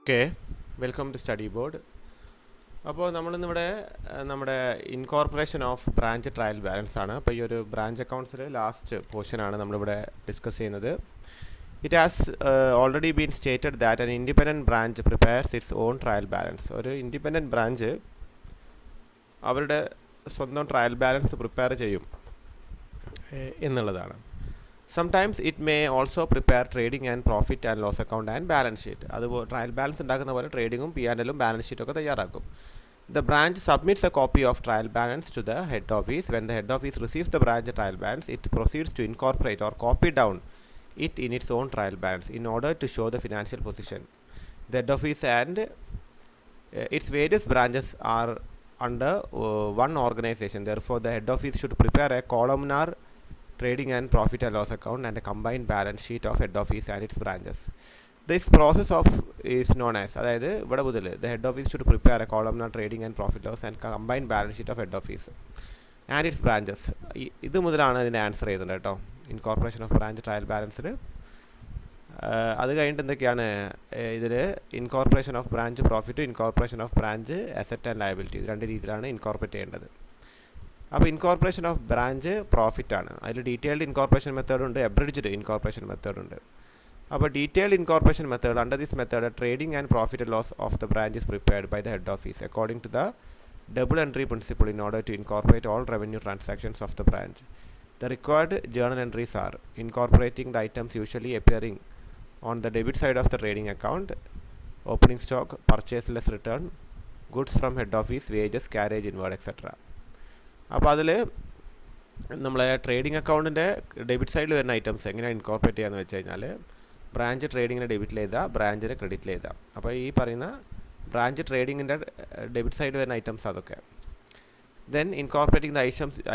Okay, welcome to study board. അപ്പോൾ നമ്മളിന്നിവിടെ നമ്മുടെ incorporation of branch trial balance ആണ്. അപ്പോൾ ഈ ഒരു ബ്രാഞ്ച് അക്കൗണ്ട്സിൽ ലാസ്റ്റ് പോർഷനാണ് നമ്മളിവിടെ ഡിസ്കസ് ചെയ്യുന്നത്. It has already been stated that an independent branch prepares its own trial balance. ഒരു ഇൻഡിപെൻഡൻറ്റ് ബ്രാഞ്ച് അവരുടെ സ്വന്തം ട്രയൽ ബാലൻസ് പ്രിപ്പയർ ചെയ്യും എന്നുള്ളതാണ്. Sometimes it may also prepare trading and profit and loss account and balance sheet. അതുപോലെ trial balance ഉണ്ടാക്കുന്ന പോലെ ട്രേഡിങ്ങും P&L balance ഷീറ്റും ഒക്കെ തയ്യാറാക്കും. The branch submits a copy of trial balance to the head office. When the head office receives the branch trial balance, it proceeds to incorporate or copy down it in its own trial balance in order to show the financial position. The head office and its various branches are under one organization. Therefore, the head office should prepare a columnar trading and profit and loss account and a combined balance sheet of head office and its branches. This process of is known as, അതായത് ഇവിടെ മുതൽ the head office should prepare a columnar trading and profit loss and combined balance sheet of head office and its branches. ഇത് മുതലാണ് ഇതിൻ്റെ answer ചെയ്യുന്നത് കേട്ടോ, incorporation of branch trial ബാലൻസിൽ. അത് കഴിഞ്ഞിട്ട് എന്തൊക്കെയാണ് ഇതിൽ incorporation of branch profit, incorporation of branch asset and liability, രണ്ട് രീതിയിലാണ് ഇൻകോർപ്പറേറ്റ് ചെയ്യേണ്ടത്. അപ്പോൾ ഇൻകോർപ്പറേഷൻ ഓഫ് ബ്രാഞ്ച് പ്രോഫിറ്റ് ആണ്. അതിൽ ഡീറ്റെയിൽഡ് ഇൻകോർപ്പറേഷൻ മെത്തേഡുണ്ട്, അബ്രിഡ്ജ്ഡ് ഇൻകോർപ്പറേഷൻ മെത്തേഡുണ്ട്. അപ്പോൾ detailed incorporation method, under this method trading and profit and loss of the branch is prepared by the head office according to the double entry principle in order to incorporate all revenue transactions of the branch. The required journal entries are incorporating the items usually appearing on the debit side of the trading account, opening stock, purchase less return, goods from head office, wages, carriage inward etcetera. അപ്പോൾ അതിൽ നമ്മളെ trading അക്കൗണ്ടിൻ്റെ debit സൈഡിൽ വരുന്ന items എങ്ങനെയാണ് incorporate ചെയ്യാന്ന് വെച്ച് കഴിഞ്ഞാൽ, ബ്രാഞ്ച് ട്രേഡിങ്ങിനെ ഡെബിറ്റിൽ എഴുതുക, ബ്രാഞ്ചിനെ ക്രെഡിറ്റിൽ എഴുതുക. അപ്പോൾ ഈ പറയുന്ന ബ്രാഞ്ച് ട്രേഡിങ്ങിൻ്റെ ഡെബിറ്റ് സൈഡിൽ വരുന്ന ഐറ്റംസ് അതൊക്കെ. Then incorporating the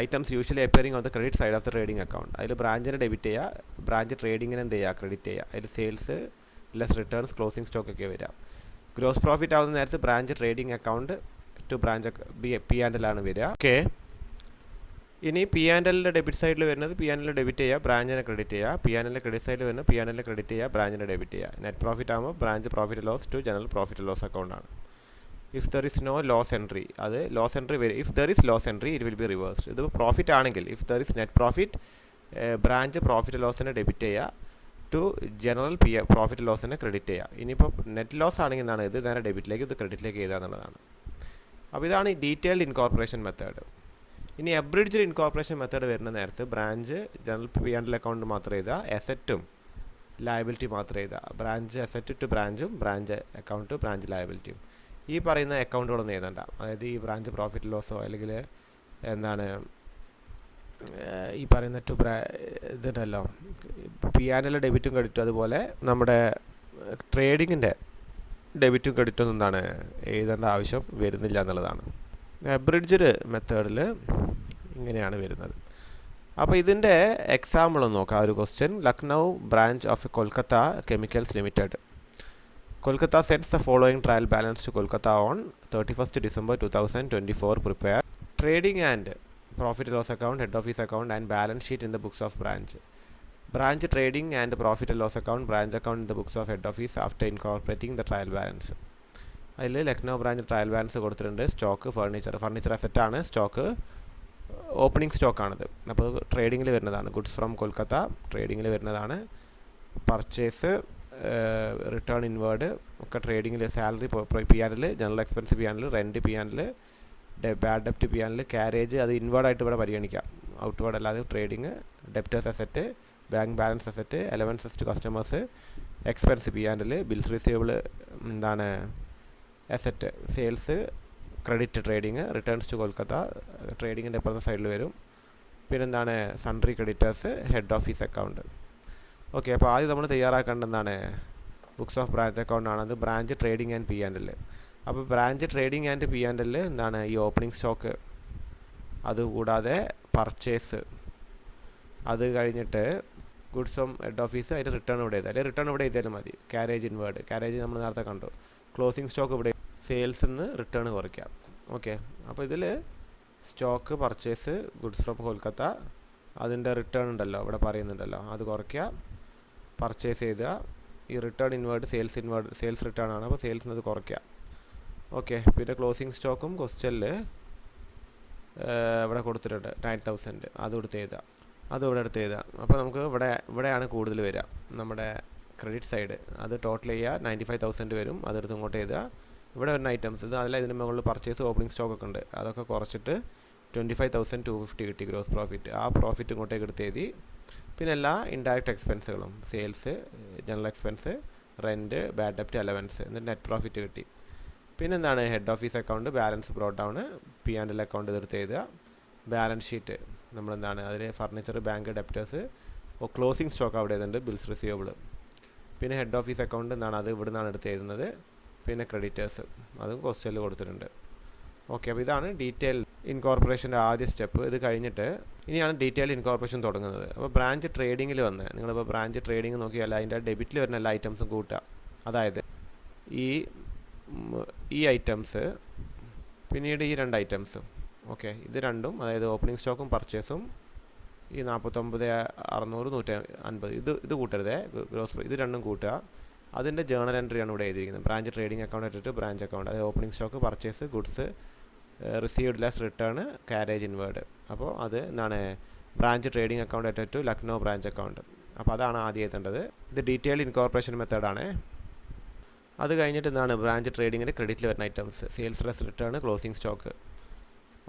items usually appearing on the credit side of the trading account. അതിൽ ബ്രാഞ്ചിനെ ഡെബിറ്റ് ചെയ്യുക, ബ്രാഞ്ച് ട്രേഡിങ്ങിനെ എന്ത് ചെയ്യുക, ക്രെഡിറ്റ് ചെയ്യുക. അതിൽ sales less returns, closing stock ഒക്കെ വരിക. ഗ്രോസ് പ്രോഫിറ്റ് ആവുന്ന നേരത്ത് branch trading account to branch P&L ആണ് വരിക. ഓക്കെ, ഇനി P&L ഡെബിറ്റ് സൈഡിൽ വരുന്നത് P&L ഡെബിറ്റ് ചെയ്യുക, ബ്രാഞ്ചിനെ ക്രെഡിറ്റ് ചെയ്യുക. P&L ക്രെഡിറ്റ് സൈഡിൽ വരുന്നത് P&L ക്രെഡിറ്റ് ചെയ്യുക, ബ്രാഞ്ചിനെ ഡെബിറ്റ് ചെയ്യുക. നെറ്റ് പ്രോഫിറ്റ് ആകുമ്പോൾ branch profit loss to general profit loss അക്കൗണ്ടാണ്. If there is no loss entry, അത് ലോസ് എൻട്രി വരും. If there is loss entry it will be reversed. ഇത് പ്രോഫിറ്റ് ആണെങ്കിൽ, if there is net profit, branch profit ലോസിനെ debit ചെയ്യുക, to general profit ലോസിനെ credit ചെയ്യുക. ഇനിയിപ്പോൾ നെറ്റ് ലോസ് ആണെങ്കിൽ എന്താണ്, ഇത് നേരെ ഡെബിറ്റിലേക്ക്, ഇത് ക്രെഡിറ്റിലേക്ക് ചെയ്യുക എന്നുള്ളതാണ്. അപ്പോൾ ഇതാണ് ഡീറ്റെയിൽഡ് ഇൻകോർപ്പറേഷൻ മെത്തേഡ്. ഇനി അബ്രിഡ്ജ്ഡ് ഇൻകോർപ്പറേഷൻ മെത്തേഡ് വരുന്ന നേരത്ത് ബ്രാഞ്ച് ജനറൽ P&L അക്കൗണ്ട് മാത്രം എഴുതുക, അസറ്റും ലയബിലിറ്റി മാത്രം എഴുതുക. ബ്രാഞ്ച് അസറ്റ് ടു ബ്രാഞ്ചും ബ്രാഞ്ച് അക്കൗണ്ട് ടു ബ്രാഞ്ച് ലയബിലിറ്റിയും. ഈ പറയുന്ന അക്കൗണ്ടുകളൊന്നും എഴുതണ്ട. അതായത് ഈ ബ്രാഞ്ച് പ്രോഫിറ്റ് ലോസോ അല്ലെങ്കിൽ എന്താണ് ഈ പറയുന്ന ഇതുണ്ടല്ലോ P&L ഡെബിറ്റും ക്രെഡിറ്റും, അതുപോലെ നമ്മുടെ ട്രേഡിങ്ങിൻ്റെ ഡെബിറ്റും ക്രെഡിറ്റും എന്താണ് എഴുതേണ്ട ആവശ്യം വരുന്നില്ല എന്നുള്ളതാണ്. അബ്രിഡ്ജ്ഡ് മെത്തേഡിൽ ഇങ്ങനെയാണ് വരുന്നത്. അപ്പോൾ ഇതിൻ്റെ എക്സാമ്പിൾ ഒന്ന് നോക്കാം. ഒരു question, Lucknow branch of Kolkata chemicals limited. Kolkata sends the following trial balance to Kolkata on 31st December 2024. Prepare trading and profit loss account, head office account and balance sheet in the books of branch. Branch trading and profit loss account, branch account in the books of head office after incorporating the trial balance. അതിൽ Lucknow branch trial balance കൊടുത്തിട്ടുണ്ട്. Stock furniture അസറ്റാണ്, stock opening സ്റ്റോക്കാണിത്. അപ്പോൾ ട്രേഡിങ്ങിൽ വരുന്നതാണ്. Goods from Kolkata ട്രേഡിങ്ങിൽ വരുന്നതാണ്. Purchase, return inward ഒക്കെ ട്രേഡിങ്ങിൽ. Salary P&L, general expense P&L, rent P&L, bad ഡെപ്റ്റ് P&L, carriage അത് ഇൻവേർഡായിട്ട് ഇവിടെ പരിഗണിക്കാം, ഔട്ട്വേർഡ് അല്ലാതെ. Trading, debtors asset, bank balance asset, allowances to customers, expense P&L, bills receivable എന്താണ് asset, sales, credit trading, returns to Kolkata ട്രേഡിങ്ങിൻ്റെ അപ്പുറത്തെ സൈഡിൽ വരും. പിന്നെന്താണ് sundry creditors, head office account. Okay, അപ്പോൾ ആദ്യം നമ്മൾ തയ്യാറാക്കേണ്ട എന്താണ്, ബുക്സ് ഓഫ് ബ്രാഞ്ച് അക്കൗണ്ട് ആണ്. അത് ബ്രാഞ്ച് ട്രേഡിംഗ് ആൻഡ് P&L. അപ്പോൾ ബ്രാഞ്ച് ട്രേഡിംഗ് ആൻഡ് P&L എന്താണ്, ഈ ഓപ്പണിംഗ് സ്റ്റോക്ക്, അതുകൂടാതെ പർച്ചേസ്, അത് കഴിഞ്ഞിട്ട് ഗുഡ്സ് ഫ്രം ഹെഡ് ഓഫീസ്, അതിൻ്റെ റിട്ടേൺ ഇവിടെ എഴുതാം, അല്ലെങ്കിൽ റിട്ടേൺ ഇവിടെ എഴുതിയാലും മതി. കാരേജ് ഇൻവേർഡ്, കാരേജ് നമ്മൾ നേരത്തെ കണ്ടു. ക്ലോസിംഗ് സ്റ്റോക്ക് ഇവിടെ, സെയിൽസിൽ നിന്ന് റിട്ടേൺ കുറയ്ക്കാം. ഓക്കെ, അപ്പോൾ ഇതിൽ stock, purchase, goods from Kolkata, അതിൻ്റെ റിട്ടേൺ ഉണ്ടല്ലോ ഇവിടെ പറയുന്നുണ്ടല്ലോ, അത് കുറയ്ക്കുക. പർച്ചേസ് ചെയ്തുക, ഈ റിട്ടേൺ ഇൻവേർഡ് സെയിൽസ് റിട്ടേൺ ആണ്. അപ്പോൾ സെയിൽസ് അത് കുറയ്ക്കുക. ഓക്കെ, പിന്നെ ക്ലോസിംഗ് സ്റ്റോക്കും ക്വസ്റ്റ്യനിൽ ഇവിടെ കൊടുത്തിട്ടുണ്ട് 9000, അതും എടുത്ത് എഴുതാം. എടുത്ത് എഴുതാം. അപ്പോൾ നമുക്ക് ഇവിടെയാണ് കൂടുതൽ വരിക, നമ്മുടെ ക്രെഡിറ്റ് സൈഡ്. അത് ടോട്ടൽ ചെയ്യുക, 95,000 വരും. അതെടുത്ത് ഇങ്ങോട്ട് എഴുതുക. ഇവിടെ വരുന്ന ഐറ്റംസ് ഇത് അതല്ല, ഇതിന് മുകളിൽ പർച്ചേസ് ഓപ്പണിംഗ് സ്റ്റോക്ക് ഒക്കെ ഉണ്ട്, അതൊക്കെ കുറച്ചിട്ട് 25,250 കിട്ടി ഗ്രോസ് പ്രോഫിറ്റ്. ആ പ്രോഫിറ്റ് ഇങ്ങോട്ടേക്ക് എടുത്ത് എഴുതി. പിന്നെ എല്ലാ ഇൻഡയറക്റ്റ് എക്സ്പെൻസുകളും, sales, general expense, rent, bad ഡെപ്റ്റ്, അലവൻസ്, എന്നിട്ട് നെറ്റ് പ്രോഫിറ്റ് കിട്ടി. പിന്നെ എന്താണ് head office account, balance brought down, P&L account ഇതെടുത്ത് എഴുതുക. ബാലൻസ് ഷീറ്റ് നമ്മളെന്താണ് അതിൽ furniture, bank, debtors, closing stock അവിടെ എഴുതുന്നുണ്ട്, ബിൽസ് റിസീവബിൾ. പിന്നെ ഹെഡ് ഓഫീസ് അക്കൗണ്ട് എന്താണ്, അത് ഇവിടെ നിന്നാണ് എടുത്ത് എഴുതുന്നത്. പിന്നെ ക്രെഡിറ്റേഴ്സ്, അതും ക്വസ്റ്റ്യനിൽ കൊടുത്തിട്ടുണ്ട്. ഓക്കെ, അപ്പോൾ ഇതാണ് ഡീറ്റെയിൽ ഇൻകോർപ്പറേഷൻ്റെ ആദ്യ സ്റ്റെപ്പ്. ഇത് കഴിഞ്ഞിട്ട് ഇനിയാണ് ഡീറ്റെയിൽ ഇൻകോർപ്പറേഷൻ തുടങ്ങുന്നത്. അപ്പോൾ ബ്രാഞ്ച് ട്രേഡിങ്ങിൽ വന്ന് നിങ്ങളിപ്പോൾ ബ്രാഞ്ച് ട്രേഡിങ് നോക്കിയാൽ അതിൻ്റെ ഡെബിറ്റിൽ വരുന്ന എല്ലാ ഐറ്റംസും കൂട്ടുക. അതായത് ഈ ഐറ്റംസ്, പിന്നീട് ഈ 2 ഐറ്റംസും. ഓക്കെ, ഇത് രണ്ടും, അതായത് ഓപ്പണിംഗ് സ്റ്റോക്കും പർച്ചേസും, ഈ 49,600, 150 ഇത് കൂട്ടരുതേ, ഇത് രണ്ടും കൂട്ടുക. അതിൻ്റെ ജേണൽ എൻട്രിയാണ് ഇവിടെ എഴുതിയിരിക്കുന്നത്. ബ്രാഞ്ച് ട്രേഡിംഗ് അക്കൗണ്ട് ഇട്ടിട്ട് ബ്രാഞ്ച് അക്കൗണ്ട്, അതായത് opening stock, purchase, goods, received less return, carriage inward. അപ്പോൾ അത് എന്താണ് branch trading account at Lucknow branch account. അപ്പോൾ അതാണ് ആദ്യം എഴുതേണ്ടത്. ഇത് ഡീറ്റെയിൽഡ് ഇൻകോർപ്പറേഷൻ മെത്തേഡാണ്. അത് കഴിഞ്ഞിട്ട് എന്താണ് ബ്രാഞ്ച് ട്രേഡിങ്ങിന് ക്രെഡിറ്റിൽ വരുന്ന items, sales less return, closing stock.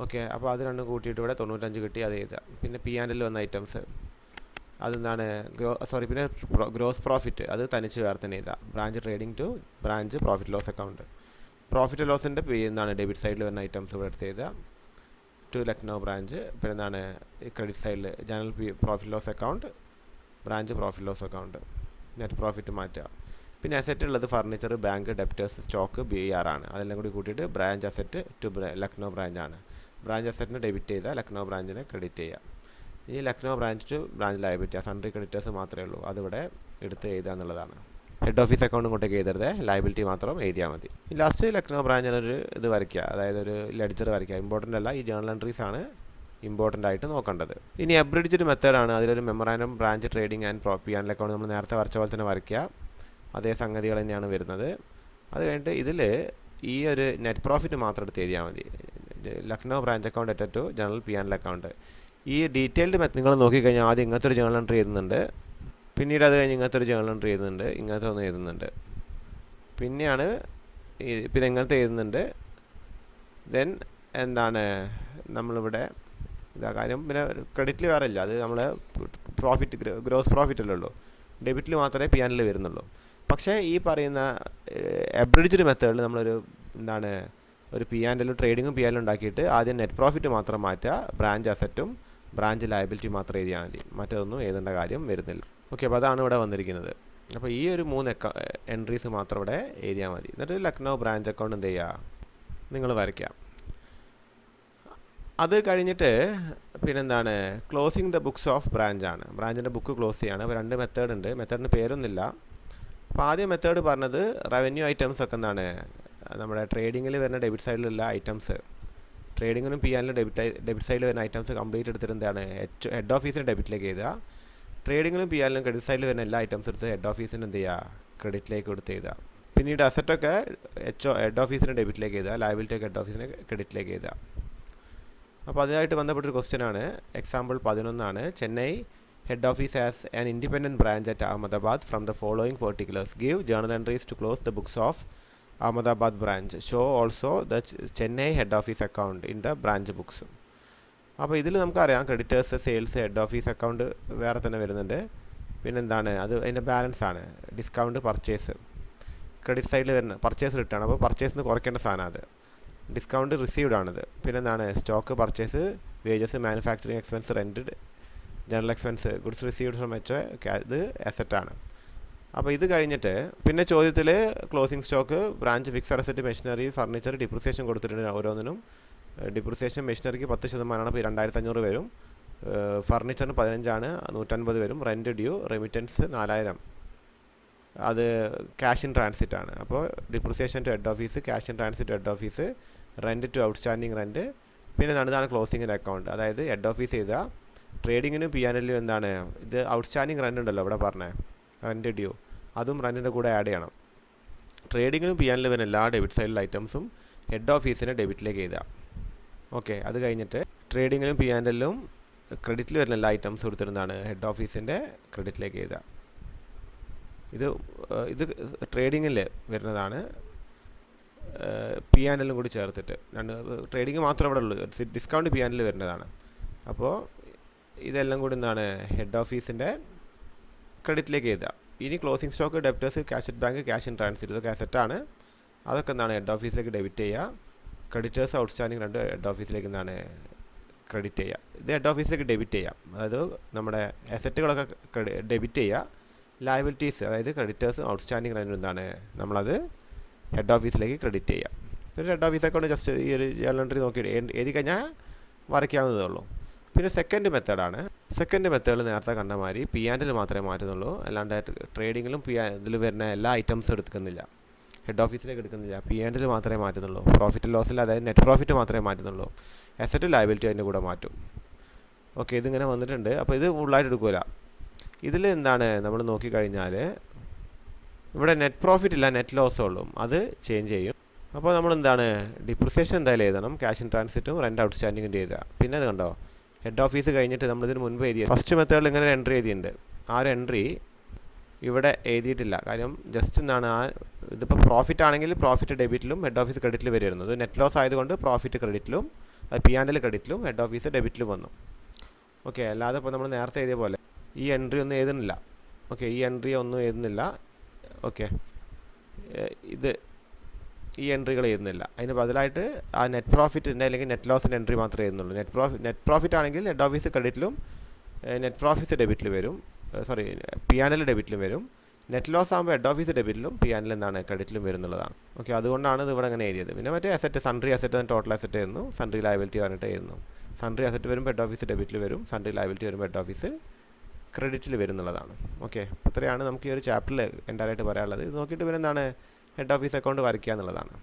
Okay, അപ്പോൾ അത് രണ്ടും കൂട്ടിയിട്ട് ഇവിടെ 95 കിട്ടി, അത് എഴുതുക. പിന്നെ P&L വന്ന ഐറ്റംസ്, അതെന്താണ് പിന്നെ ഗ്രോസ് പ്രോഫിറ്റ്, അത് തനിച്ച് വേറെ തന്നെ എഴുതുക. Branch trading to branch profit loss account. Profit ലോസിൻ്റെ എന്താണ് ഡെബിറ്റ് സൈഡിൽ വരുന്ന ഐറ്റംസ് ഇവിടെ എടുത്ത് എഴുതുക, ടു ലക്നൗ ബ്രാഞ്ച്. പിന്നെ എന്താണ് ക്രെഡിറ്റ് സൈഡിൽ general profit loss account, branch profit loss account, net profit മാറ്റുക. പിന്നെ അസറ്റ് ഉള്ളത് furniture, bank, debtors, stock, BR ആണ്. അതെല്ലാം കൂടി കൂട്ടിയിട്ട് ബ്രാഞ്ച് അസറ്റ് ടു ലക്നൗ ബ്രാഞ്ചാണ്. ബ്രാഞ്ച് അസറ്റിന് ഡെബിറ്റ് ചെയ്താൽ ലക്നൗ ബ്രാഞ്ചിനെ ക്രെഡിറ്റ് ചെയ്യുക. ഈ Lucknow branch to branch liability, sundry creditors മാത്രമേ ഉള്ളൂ, അതിവിടെ എടുത്ത് എഴുതുക എന്നുള്ളതാണ്. ഹെഡ് ഓഫീസ് അക്കൗണ്ട് ഇങ്ങോട്ടേക്ക് എഴുതരുത്, ലയബിലിറ്റി മാത്രം എഴുതിയാൽ മതി. ലാസ്റ്റ് ലക്നൗ ബ്രാഞ്ചിനൊരു ഇത് വരയ്ക്കുക, അതായത് ഒരു ലെഡ്ജർ വരയ്ക്കുക. ഇമ്പോർട്ടൻ്റ് അല്ല, ഈ ജേണൽ എൻട്രീസ് ആണ് ഇമ്പോർട്ടൻ്റ് ആയിട്ട് നോക്കേണ്ടത്. ഇനി അബ്രിഡ്ജ്ഡ് മെത്തേഡാണ്. അതിലൊരു memorandum, branch trading and P&L account നമ്മൾ നേരത്തെ വരച്ച പോലെ തന്നെ വരയ്ക്കുക. അതേ സംഗതികൾ തന്നെയാണ് വരുന്നത്. അത് കഴിഞ്ഞിട്ട് ഇതിൽ ഈ ഒരു നെറ്റ് പ്രോഫിറ്റ് മാത്രം എടുത്ത് എഴുതിയാൽ മതി. Lucknow branch account at general P&L account. ഈ ഡീറ്റെയിൽഡ് നിങ്ങൾ നോക്കിക്കഴിഞ്ഞാൽ ആദ്യം ഇങ്ങനത്തെ ഒരു ജേണൽ എൻട്രി എഴുതുന്നുണ്ട്, പിന്നീട് അത് കഴിഞ്ഞ് ഇങ്ങനത്തെ ഒരു ജേണൽ എൻട്രി എഴുതുന്നുണ്ട്, ഇങ്ങനത്തെ ഒന്ന് എഴുതുന്നുണ്ട്, പിന്നെ ഇങ്ങനത്തെ എഴുതുന്നുണ്ട്. ദെൻ എന്താണ് നമ്മളിവിടെ ഇതാ കാര്യം. പിന്നെ ക്രെഡിറ്റിൽ വേറെ ഇല്ല, അത് നമ്മൾ ഗ്രോസ് പ്രോഫിറ്റ് അല്ലേ ഉള്ളൂ, ഡെബിറ്റിൽ മാത്രമേ P&L വരുന്നുള്ളൂ. പക്ഷേ ഈ പറയുന്ന അബ്രിഡ്ജ്ഡ് മെത്തേഡിൽ നമ്മളൊരു ഒരു P&L ട്രേഡിങ്ങും P&L ഉണ്ടാക്കിയിട്ട് ആദ്യം നെറ്റ് പ്രോഫിറ്റ് മാത്രം മാറ്റുക, ബ്രാഞ്ച് അസറ്റും ബ്രാഞ്ച് ലയബിലിറ്റി മാത്രം എഴുതിയാൽ മതി, മറ്റൊന്നും എഴുതേണ്ട കാര്യം വരുന്നില്ല. ഓക്കെ, അപ്പോൾ അതാണ് ഇവിടെ വന്നിരിക്കുന്നത്. അപ്പോൾ ഈ ഒരു 3 എൻട്രീസ് മാത്രം ഇവിടെ എഴുതിയാൽ മതി. എന്നിട്ട് ലക്നൗ ബ്രാഞ്ച് അക്കൗണ്ട് എന്ത് ചെയ്യുക, നിങ്ങൾ വരയ്ക്കാം. അത് കഴിഞ്ഞിട്ട് പിന്നെന്താണ് ക്ലോസിങ് ദ ബുക്സ് ഓഫ് ബ്രാഞ്ചാണ്. ബ്രാഞ്ചിൻ്റെ ബുക്ക് ക്ലോസ് ചെയ്യാണ്. അപ്പോൾ 2 മെത്തേഡ് ഉണ്ട്, മെത്തേഡിന് പേരൊന്നുമില്ല. അപ്പോൾ ആദ്യം മെത്തേഡ് പറഞ്ഞത് റവന്യൂ ഐറ്റംസ് ഒക്കെ നമ്മുടെ ട്രേഡിങ്ങിൽ വരുന്ന ഡെബിറ്റ് സൈഡിലുള്ള ഐറ്റംസ്, ട്രേഡിങ്ങിനും P&L ഡെബിറ്റ് സൈഡിൽ വരുന്ന ഐറ്റംസ് കംപ്ലീറ്റ് എടുത്തിട്ട് എന്താണ് ഹെഡ് ഓഫീസിന് ഡെബിറ്റിലേക്ക് എഴുതുക. ട്രേഡിങ്ങിലും P&L ക്രെഡിറ്റ് സൈഡിൽ വരുന്ന എല്ലാ ഐറ്റംസ് എടുത്ത് ഹെഡ് ഓഫീസിന് എന്ത് ചെയ്യുക, ക്രെഡിറ്റിലേക്ക് കൊടുത്ത് എഴുതുക. പിന്നീട് അസറ്റൊക്കെ ഹെഡ് ഓഫീസിന് ഡെബിറ്റിലേക്ക് എഴുതുക, ലയബിലിറ്റിയൊക്കെ ഹെഡ് ഓഫീസിന് ക്രെഡിറ്റിലേക്ക് എഴുതുക. അപ്പോൾ അതുമായിട്ട് ബന്ധപ്പെട്ടൊരു ക്വസ്റ്റ്യനാണ്. Example 11 Chennai head office as an independent branch at Ahmedabad from the following particulars. Give journal entries to close the books of Ahmedabad branch. Show also the Chennai head office account in the branch books. അപ്പോൾ ഇതിൽ നമുക്കറിയാം creditors, sales, head office account വേറെ തന്നെ വരുന്നുണ്ട്. പിന്നെന്താണ് അത് അതിൻ്റെ balance ആണ്. ഡിസ്കൗണ്ട്, പർച്ചേസ്, ക്രെഡിറ്റ് സൈഡിൽ വരുന്ന പർച്ചേസ് റിട്ടേൺ. അപ്പോൾ പർച്ചേസിന് കുറയ്ക്കേണ്ട സാധനം അത്. ഡിസ്കൗണ്ട് റിസീവ്ഡ് ആണിത്. പിന്നെന്താണ് stock, purchase, wages, manufacturing expense, rent, general expense, goods received from ഇത് അസറ്റാണ്. അപ്പോൾ ഇത് കഴിഞ്ഞിട്ട് പിന്നെ ചോദ്യത്തിൽ closing stock, branch fixed asset, machinery, furniture, depreciation കൊടുത്തിട്ടുണ്ട് ഓരോന്നിനും. ഡിപ്രിസിയേഷൻ മെഷീനറിക്ക് 10% അപ്പോൾ 2500 വരും. ഫർണിച്ചറിന് 15 150 വരും. റെൻറ്റ് ഡ്യൂ, റെമിറ്റൻസ് 4000, അത് ക്യാഷ് ഇൻ ട്രാൻസിറ്റ് ആണ്. അപ്പോൾ depreciation to head office, cash in transit head office, rent to outstanding rent. പിന്നെ ഇതാണ് ക്ലോസിങ്ങിൻ്റെ അക്കൗണ്ട്. അതായത് ഹെഡ് ഓഫീസ് ചെയ്താൽ ട്രേഡിങ്ങിനും P&L എന്താണ് ഇത് ഔട്ട്സ്റ്റാൻഡിങ് റെൻറ്റ് ഉണ്ടല്ലോ ഇവിടെ പറഞ്ഞത്, റെൻറ്റ് ഡ്യൂ, അതും റെൻറ്റിൻ്റെ കൂടെ ആഡ് ചെയ്യണം. ട്രേഡിങ്ങിനും പി ആൻഡിൽ വരുന്ന എല്ലാ ഡെബിറ്റ് സൈഡിലെ ഐറ്റംസും ഹെഡ് ഓഫീസിനെ ഡെബിറ്റിലേക്ക് എഴുതാം. ഓക്കെ, അത് കഴിഞ്ഞിട്ട് ട്രേഡിങ്ങിലും പി ആൻഡിലും ക്രെഡിറ്റിൽ വരുന്ന എല്ലാ ഐറ്റംസും എടുത്തിരുന്നതാണ് ഹെഡ് ഓഫീസിൻ്റെ ക്രെഡിറ്റിലേക്ക് എഴുതുക. ഇത് ട്രേഡിങ്ങിൽ വരുന്നതാണ്, പി ആൻഡിലും കൂടി ചേർത്തിട്ട്. ട്രേഡിങ് മാത്രമേ ഇവിടെ ഉള്ളൂ, ഡിസ്കൗണ്ട് പി ആൻഡിൽ വരുന്നതാണ്. അപ്പോൾ ഇതെല്ലാം കൂടി എന്താണ് ഹെഡ് ഓഫീസിൻ്റെ ക്രെഡിറ്റിലേക്ക് എഴുതുക. ഇനി closing stock, debtors, cash at bank, cash in transit, ഇതൊക്കെ അസറ്റാണ്. അതൊക്കെ എന്താണ് ഹെഡ് ഓഫീസിലേക്ക് ഡെബിറ്റ് ചെയ്യുക. ക്രെഡിറ്റേഴ്സ്, ഔട്ട്സ്റ്റാൻഡിങ് രണ്ട് ഹെഡ് ഓഫീസിലേക്ക് എന്താണ് ക്രെഡിറ്റ് ചെയ്യുക. ഇത് ഹെഡ് ഓഫീസിലേക്ക് ഡെബിറ്റ് ചെയ്യാം. അതായത് നമ്മുടെ അസറ്റുകളൊക്കെ ഡെബിറ്റ് ചെയ്യുക. ലയബിലിറ്റീസ്, അതായത് ക്രെഡിറ്റേഴ്സും ഔട്ട്സ്റ്റാൻഡിങ് റെൻറ്റും എന്താണ് നമ്മളത് ഹെഡ് ഓഫീസിലേക്ക് ക്രെഡിറ്റ് ചെയ്യുക. പിന്നെ ഹെഡ് ഓഫീസ് അക്കൗണ്ട് ജസ്റ്റ് ഈ ഒരു ജേർണൽ എൻട്രി നോക്കി എഴുതി കഴിഞ്ഞാൽ വരയ്ക്കാവുന്നതേ ഉള്ളൂ. പിന്നെ സെക്കൻഡ് മെത്തേഡാണ്. സെക്കൻഡ് മെത്തേഡിൽ നേരത്തെ കണ്ട മാതിരി പി ആൻഡിൽ മാത്രമേ മാറ്റുന്നുള്ളൂ, അല്ലാണ്ട് ട്രേഡിങ്ങിലും ഇതിൽ വരുന്ന എല്ലാ ഐറ്റംസും എടുക്കുന്നില്ല, ഹെഡ് ഓഫീസിലേക്ക് എടുക്കുന്നില്ല. പി ആൻഡിൽ മാത്രമേ മാറ്റുന്നുള്ളൂ. പ്രോഫിറ്റ് ലോസിൽ, അതായത് നെറ്റ് പ്രോഫിറ്റ് മാത്രമേ മാറ്റുന്നുള്ളൂ. അസറ്റ് ലയബിലിറ്റി അതിൻ്റെ കൂടെ മാറ്റും. ഓക്കെ, ഇതിങ്ങനെ വന്നിട്ടുണ്ട്. അപ്പോൾ ഇത് ഫുള്ളായിട്ട് എടുക്കില്ല. ഇതിൽ എന്താണ് നമ്മൾ നോക്കിക്കഴിഞ്ഞാൽ ഇവിടെ നെറ്റ് പ്രോഫിറ്റ് ഇല്ല, നെറ്റ് ലോസേ ഉള്ളൂ. അത് ചേഞ്ച് ചെയ്യും. അപ്പോൾ നമ്മൾ എന്താണ് ഡിപ്രിസിയേഷൻ എന്തായാലും എഴുതണം, ക്യാഷ് ഇൻ ട്രാൻസിറ്റും റെൻറ്റ് ഔട്ട്സ്റ്റാൻഡിങ്ങിൻ്റെ എഴുതുക. പിന്നെ അത് കണ്ടോ ഹെഡ് ഓഫീസ് കഴിഞ്ഞിട്ട് നമ്മളിതിന് മുൻപ് എഴുതിയത് ഫസ്റ്റ് മെത്തേഡിൽ ഇങ്ങനെ എൻട്രി എഴുതിയിട്ടുണ്ട്. ആ ഒരു എൻട്രി ഇവിടെ എഴുതിയിട്ടില്ല. കാര്യം ജസ്റ്റ് എന്താണ് ഇതിപ്പോൾ പ്രോഫിറ്റ് ആണെങ്കിൽ പ്രോഫിറ്റ് ഡെബിറ്റിലും ഹെഡ് ഓഫീസ് ക്രെഡിറ്റിൽ വരുന്നത്. നെറ്റ് ലോസ് ആയതുകൊണ്ട് പ്രോഫിറ്റ് ക്രെഡിറ്റിലും പി ആൻഡിൽ ക്രെഡിറ്റിലും ഹെഡ് ഓഫീസ് ഡെബിറ്റിലും വന്നു. ഓക്കെ, അല്ലാതെ ഇപ്പോൾ നമ്മൾ നേരത്തെ എഴുതിയ പോലെ ഈ എൻട്രി ഒന്നും എഴുതുന്നില്ല. ഓക്കെ, ഈ എൻട്രി ഒന്നും എഴുതുന്നില്ല. ഓക്കെ, ഈ എൻട്രികൾ എഴുതുന്നില്ല. അതിന് ബദലായിട്ട് ആ നെറ്റ് പ്രോഫിറ്റിൻ്റെ അല്ലെങ്കിൽ നെറ്റ് ലോസിൻ്റെ എൻട്രി മാത്രമേ എഴുതുന്നുള്ളൂ. നെറ്റ് പ്രോഫിറ്റ് ആണെങ്കിൽ ഹെഡ് ഓഫീസ് ക്രെഡിറ്റിലും നെറ്റ് പ്രോഫിറ്റ് ഡെബിറ്റിൽ വരും, പി ആൻഡിൽ ഡെബിറ്റിലും വരും. നെറ്റ് ലോസ് ആകുമ്പോൾ ഹെഡ് ഓഫീസ് ഡെബിറ്റിലും പി ആൻഡിൽ എന്താണ് ക്രെഡിറ്റിലും വരുന്നുള്ളതാണ്. ഓക്കെ, അതുകൊണ്ടാണ് ഇത് ഇവിടെ അങ്ങനെ എഴുതിയത്. പിന്നെ മറ്റേ asset, sundry asset total asset എഴുതുന്നു, സൺട്രി ലയബിലിറ്റി പറഞ്ഞിട്ട് എഴുതുന്നു. സൺട്രി അസറ്റ് വരുമ്പോൾ ഹെഡ് ഓഫീസ് ഡെബിറ്റിൽ വരും, സൺട്രി ലയബിലിറ്റി വരുമ്പോൾ ഹെഡ് ഓഫീസ് ക്രെഡിറ്റിൽ വരുന്നുള്ളതാണ്. ഓക്കെ, ഇത്രയാണ് നമുക്ക് ഈ ഒരു ചാപ്റ്ററിൽ എൻ്ററായിട്ട് പറയാനുള്ളത്. ഇത് നോക്കിയിട്ട് പിന്നെ എന്താണ് ഹെഡ് ഓഫീസ് അക്കൗണ്ട് വരയ്ക്കുക എന്നുള്ളതാണ്.